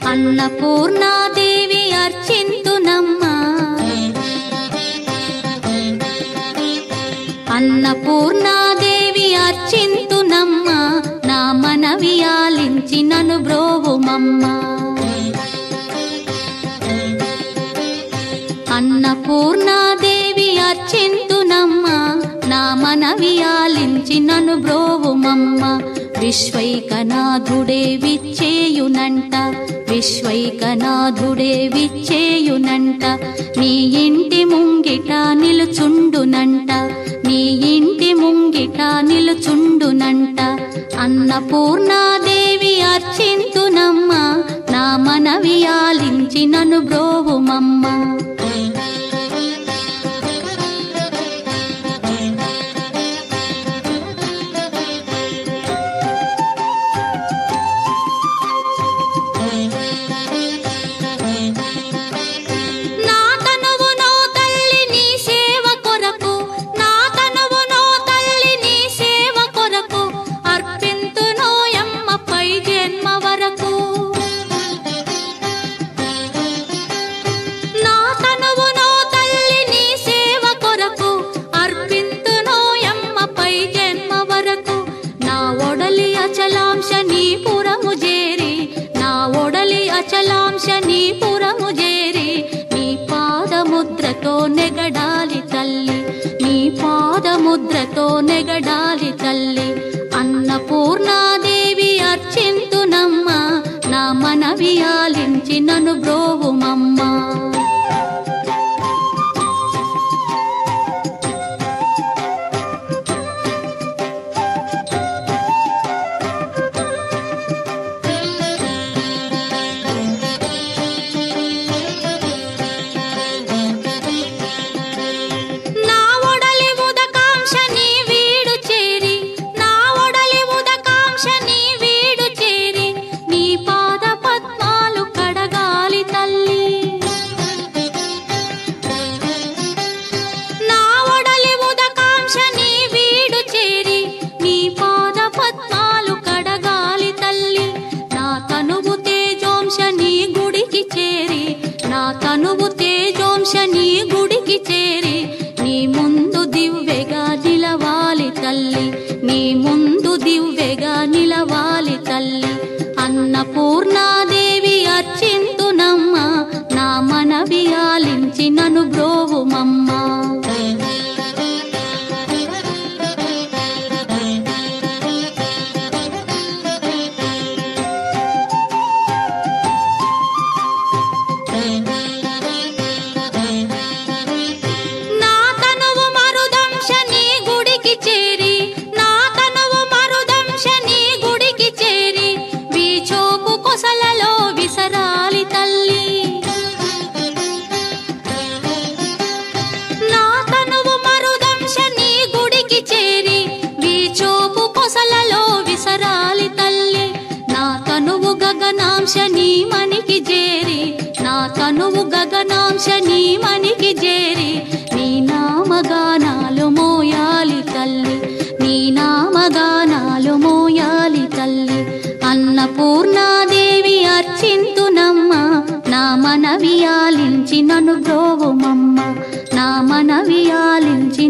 అన్నపూర్ణాదేవి అర్చింతునమ్మా, అన్నపూర్ణాదేవి అర్చింతునమ్మా, నా మనవి ఆలించి నన్ను బ్రోవుమమ్మా. అన్నపూర్ణాదేవి అర్చింతునమ్మా, నా మనవి ఆలించి నన్ను బ్రోవుమమ్మా. విశ్వైకనాథుడే విచ్చేయునంట, విశ్వైకనాథుడే విచ్చేయునంట, నీ ఇంటి ముంగిట నిలుచుండునంట, నీ ఇంటి ముంగిట నిలుచుండునంట. అన్నపూర్ణాదేవి అర్చింతునమ్మా, నా మనవి ఆలించి నన్ను బ్రోవుమమ్మా. అచలాంశనీపురము చేరి నీ పాదముద్రతో నెగడాలి తల్లి, నీ పాదముద్రతో నెగడాలి తల్లి. అన్నపూర్ణాదేవి అర్చింతునమ్మా, నా మనవి ఆలించి నన్ను బ్రోవుమమ్మా. తనువు తేజోంశని గుడికి చేరి నీ ముందు దివ్వెగా నిలవాలి తల్లి, నీ ముందు దివ్వెగా నిలవాలి తల్లి. అన్నపూర్ణాదేవి అర్చింతునమ్మా, నా మనవి ఆలించి నన్ను బ్రోవుమమ్మా. గగనాంశని మనికి చేరి, నా తనువు గగనాంశని మనికి చేరి నీ నామగానాలు మోయాలి తల్లి, నీ నామగానాలు మోయాలి తల్లి. అన్నపూర్ణాదేవి అర్చింతునమ్మా, నా మనవి ఆలించి నన్ను బ్రోవుమమ్మా, నా మనవి ఆలించి